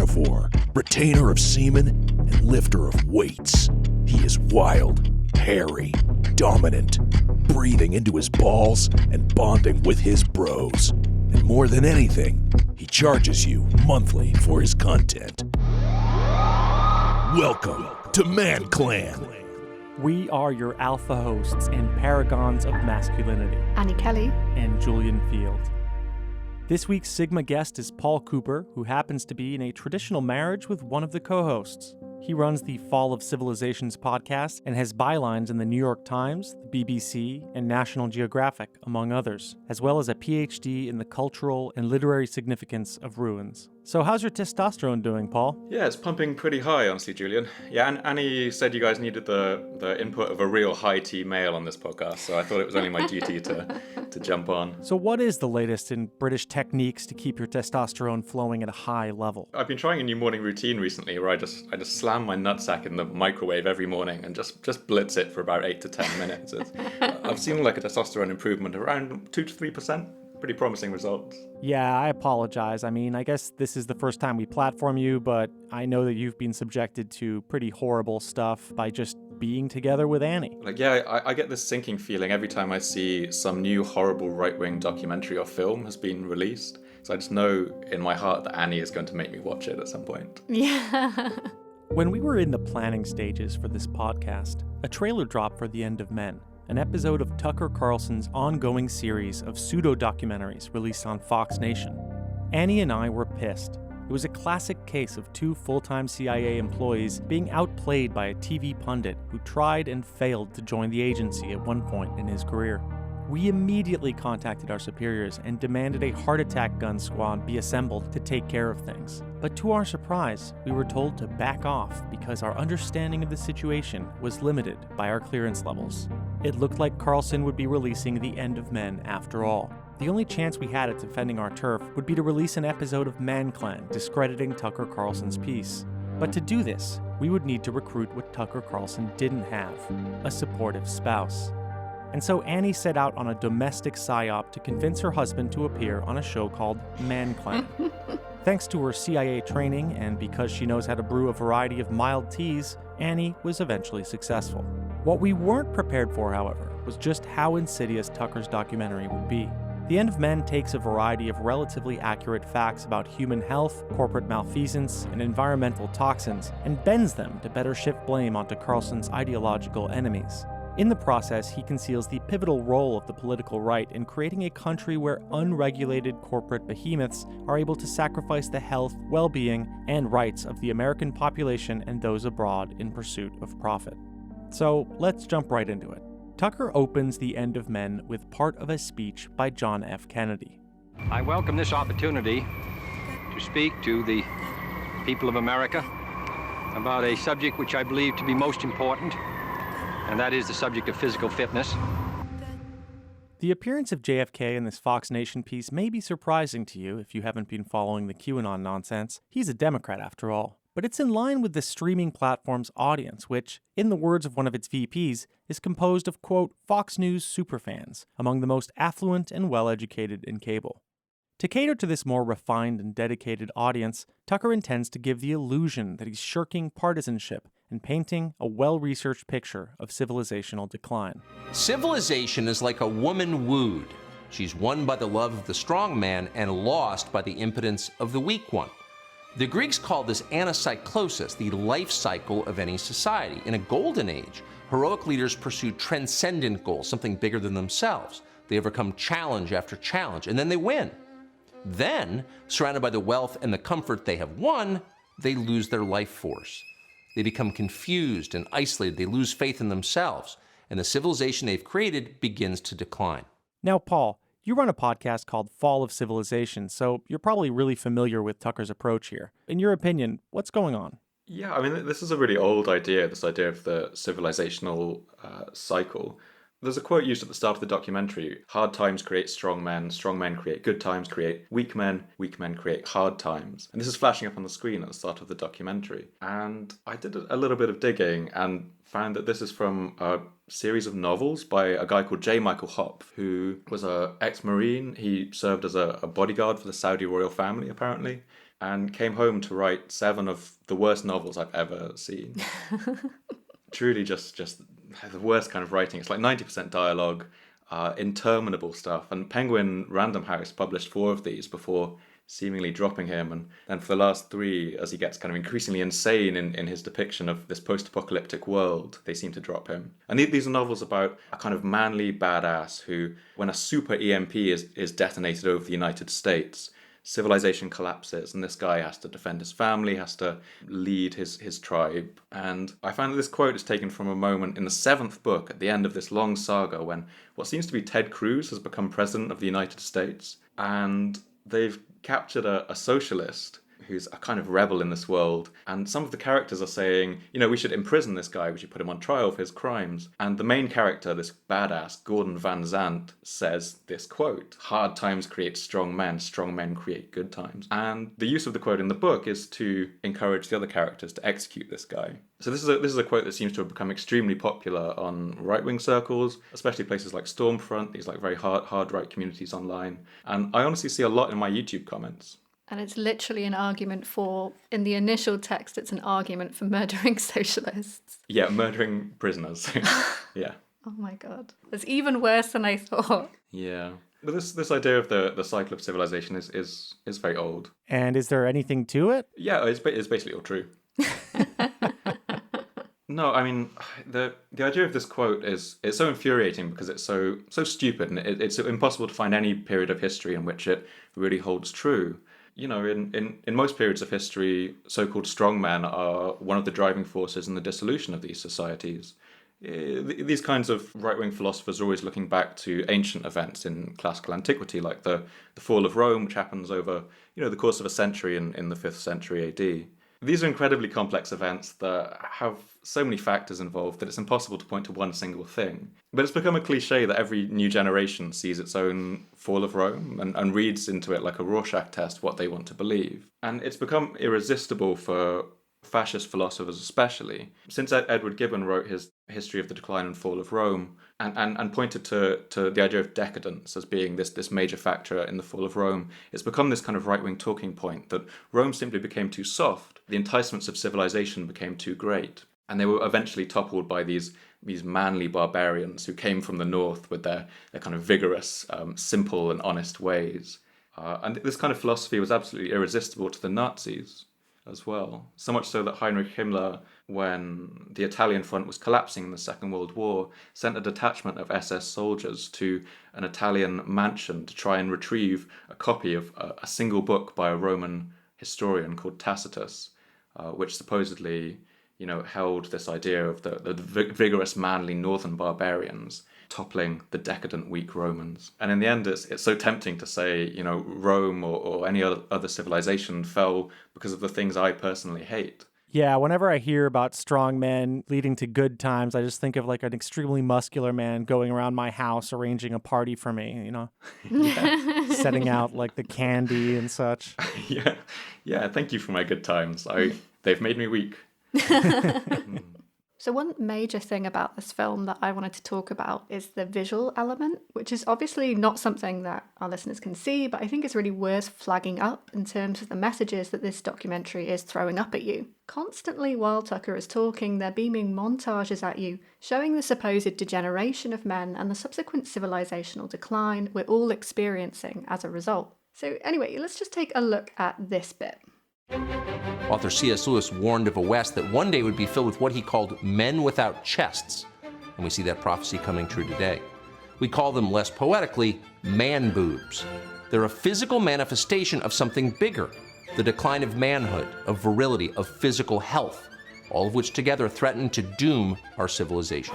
before. Retainer of semen and lifter of weights. He is wild, hairy, dominant, breathing into his balls and bonding with his bros. And more than anything, he charges you monthly for his content. Welcome to Manclan. We are your alpha hosts and paragons of masculinity, Annie Kelly and Julian Field. This week's Sigma guest is Paul Cooper, who happens to be in a traditional marriage with one of the co-hosts. He runs the Fall of Civilizations podcast and has bylines in the New York Times, the BBC, and National Geographic, among others, as well as a PhD in the cultural and literary significance of ruins. So how's your testosterone doing, Paul? Yeah, it's pumping pretty high, honestly, Julian. Yeah, and Annie said you guys needed the input of a real high-T male on this podcast, so I thought it was only my duty to jump on. So what is the latest in British techniques to keep your testosterone flowing at a high level? I've been trying a new morning routine recently where I just slam my nutsack in the microwave every morning and just blitz it for about 8 to 10 minutes. I've seen like a testosterone improvement around 2 to 3%. Pretty promising results. Yeah, I apologize. I mean, I guess this is the first time we platform you, but I know that you've been subjected to pretty horrible stuff by just being together with Annie. I get this sinking feeling every time I see some new horrible right-wing documentary or film has been released. So I just know in my heart that Annie is going to make me watch it at some point. Yeah. When we were in the planning stages for this podcast, a trailer dropped for The End of Men, an episode of Tucker Carlson's ongoing series of pseudo-documentaries released on Fox Nation. Annie and I were pissed. It was a classic case of two full-time CIA employees being outplayed by a TV pundit who tried and failed to join the agency at one point in his career. We immediately contacted our superiors and demanded a heart attack gun squad be assembled to take care of things. But to our surprise, we were told to back off because our understanding of the situation was limited by our clearance levels. It looked like Carlson would be releasing The End of Men after all. The only chance we had at defending our turf would be to release an episode of Manclan discrediting Tucker Carlson's piece. But to do this, we would need to recruit what Tucker Carlson didn't have, a supportive spouse. And so Annie set out on a domestic psyop to convince her husband to appear on a show called Manclan. Thanks to her CIA training and because she knows how to brew a variety of mild teas, Annie was eventually successful. What we weren't prepared for, however, was just how insidious Tucker's documentary would be. The End of Men takes a variety of relatively accurate facts about human health, corporate malfeasance, and environmental toxins, and bends them to better shift blame onto Carlson's ideological enemies. In the process, he conceals the pivotal role of the political right in creating a country where unregulated corporate behemoths are able to sacrifice the health, well-being, and rights of the American population and those abroad in pursuit of profit. So let's jump right into it. Tucker opens The End of Men with part of a speech by John F. Kennedy. I welcome this opportunity to speak to the people of America about a subject which I believe to be most important, and that is the subject of physical fitness. The appearance of JFK in this Fox Nation piece may be surprising to you if you haven't been following the QAnon nonsense. He's a Democrat after all. But it's in line with the streaming platform's audience, which, in the words of one of its VPs, is composed of, quote, Fox News superfans, among the most affluent and well-educated in cable. To cater to this more refined and dedicated audience, Tucker intends to give the illusion that he's shirking partisanship and painting a well-researched picture of civilizational decline. Civilization is like a woman wooed. She's won by the love of the strong man and lost by the impotence of the weak one. The Greeks called this anacyclosis, the life cycle of any society. In a golden age, heroic leaders pursued transcendent goals, something bigger than themselves. They overcome challenge after challenge, and then they win. Then, surrounded by the wealth and the comfort they have won, they lose their life force. They become confused and isolated. They lose faith in themselves, and the civilization they've created begins to decline. Now, Paul, you run a podcast called Fall of Civilization, so you're probably really familiar with Tucker's approach here. In your opinion, what's going on? Yeah, I mean, this is a really old idea, this idea of the civilizational cycle. There's a quote used at the start of the documentary: hard times create strong men create good times, create weak men create hard times. And this is flashing up on the screen at the start of the documentary. And I did a little bit of digging and found that this is from a series of novels by a guy called J. Michael Hopf, who was an ex-Marine. He served as a bodyguard for the Saudi royal family, apparently. and came home to write 7 of the worst novels I've ever seen. Truly just the worst kind of writing. It's like 90% dialogue, interminable stuff. And Penguin Random House published 4 of these before seemingly dropping him. And then for the last 3, as he gets kind of increasingly insane in his depiction of this post-apocalyptic world, they seem to drop him. And these are novels about a kind of manly badass who, when a super EMP is detonated over the United States, civilization collapses, and this guy has to defend his family, has to lead his tribe. And I find that this quote is taken from a moment in the 7th book, at the end of this long saga, when what seems to be Ted Cruz has become president of the United States, and they've captured a socialist who's a kind of rebel in this world, and some of the characters are saying, we should imprison this guy, we should put him on trial for his crimes. And the main character, this badass, Gordon Van Zandt, says this quote, "Hard times create strong men create good times." And the use of the quote in the book is to encourage the other characters to execute this guy. So this is a quote that seems to have become extremely popular on right-wing circles, especially places like Stormfront, these like very hard right communities online. And I honestly see a lot in my YouTube comments. And it's literally an argument for, in the initial text, it's an argument for murdering socialists. Yeah, murdering prisoners. Yeah. Oh my God. It's even worse than I thought. Yeah. But this idea of the cycle of civilization is very old. And is there anything to it? Yeah, it's basically all true. No, I mean, the idea of this quote it's so infuriating because it's so stupid, and it's impossible to find any period of history in which it really holds true. In most periods of history, so-called strongmen are one of the driving forces in the dissolution of these societies. These kinds of right-wing philosophers are always looking back to ancient events in classical antiquity, like the fall of Rome, which happens over the course of a century in the 5th century AD. These are incredibly complex events that have so many factors involved that it's impossible to point to one single thing. But it's become a cliche that every new generation sees its own fall of Rome and reads into it like a Rorschach test what they want to believe. And it's become irresistible for fascist philosophers especially. Since Edward Gibbon wrote his History of the Decline and Fall of Rome and pointed to the idea of decadence as being this major factor in the fall of Rome, it's become this kind of right-wing talking point that Rome simply became too soft, the enticements of civilization became too great, and they were eventually toppled by these manly barbarians who came from the north with their kind of vigorous, simple and honest ways. And this kind of philosophy was absolutely irresistible to the Nazis as well. So much so that Heinrich Himmler, when the Italian front was collapsing in the Second World War, sent a detachment of SS soldiers to an Italian mansion to try and retrieve a copy of a single book by a Roman historian called Tacitus, which supposedly, held this idea of the vigorous, manly northern barbarians toppling the decadent, weak Romans. And in the end, it's so tempting to say, Rome or any other civilization fell because of the things I personally hate. Yeah, whenever I hear about strong men leading to good times, I just think of like an extremely muscular man going around my house arranging a party for me, Yeah. setting out like the candy and such. Yeah, thank you for my good times. They've made me weak. So one major thing about this film that I wanted to talk about is the visual element, which is obviously not something that our listeners can see, but I think it's really worth flagging up in terms of the messages that this documentary is throwing up at you. Constantly while Tucker is talking, they're beaming montages at you, showing the supposed degeneration of men and the subsequent civilizational decline we're all experiencing as a result. So anyway, let's just take a look at this bit. Author C.S. Lewis warned of a West that one day would be filled with what he called men without chests, and we see that prophecy coming true today. We call them, less poetically, man boobs. They're a physical manifestation of something bigger, the decline of manhood, of virility, of physical health, all of which together threaten to doom our civilization.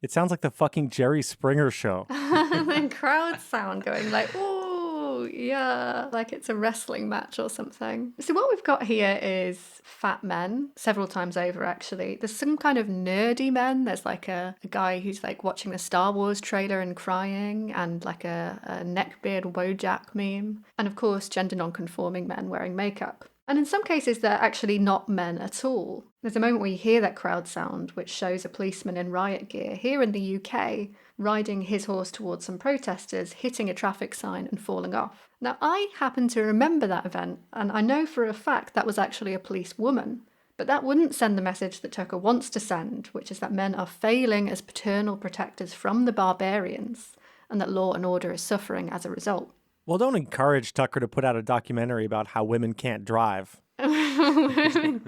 It sounds like the fucking Jerry Springer show. And crowd sound going like, oh, yeah, like it's a wrestling match or something. So what we've got here is fat men, several times over actually. There's some kind of nerdy men. There's like a guy who's like watching the Star Wars trailer and crying, and like a neckbeard Wojak meme. And of course, gender non-conforming men wearing makeup. And in some cases, they're actually not men at all. There's a moment where you hear that crowd sound, which shows a policeman in riot gear here in the UK riding his horse towards some protesters, hitting a traffic sign and falling off. Now, I happen to remember that event, and I know for a fact that was actually a police woman. But that wouldn't send the message that Tucker wants to send, which is that men are failing as paternal protectors from the barbarians, and that law and order is suffering as a result. Well, don't encourage Tucker to put out a documentary about how women can't drive. Women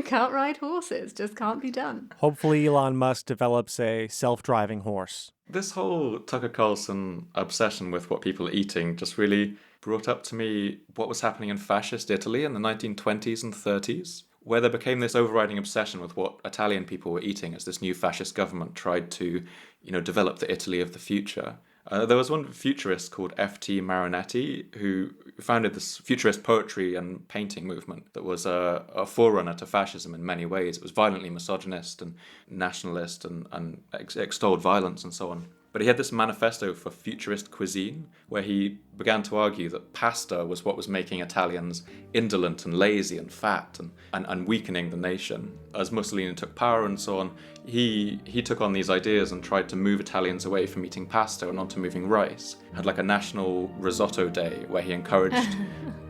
can't ride horses, just can't be done. Hopefully Elon Musk develops a self-driving horse. This whole Tucker Carlson obsession with what people are eating just really brought up to me what was happening in fascist Italy in the 1920s and 30s, where there became this overriding obsession with what Italian people were eating as this new fascist government tried to, develop the Italy of the future. There was one futurist called F.T. Marinetti who founded this futurist poetry and painting movement that was a forerunner to fascism in many ways. It was violently misogynist and nationalist and extolled violence and so on. But he had this manifesto for futurist cuisine, where he began to argue that pasta was what was making Italians indolent and lazy and fat and weakening the nation. As Mussolini took power and so on, he took on these ideas and tried to move Italians away from eating pasta and onto moving rice. Had like a national risotto day where he encouraged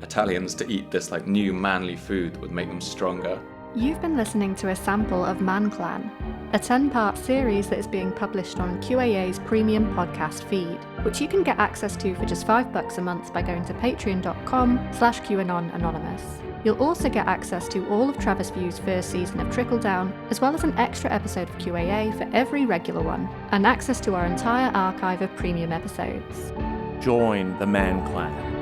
Italians to eat this like new manly food that would make them stronger. You've been listening to a sample of Manclan, a 10-part series that is being published on QAA's premium podcast feed, which you can get access to for just $5 a month by going to patreon.com/QAnonAnonymous. You'll also get access to all of Travis View's first season of Trickle Down, as well as an extra episode of QAA for every regular one, and access to our entire archive of premium episodes. Join the Manclan.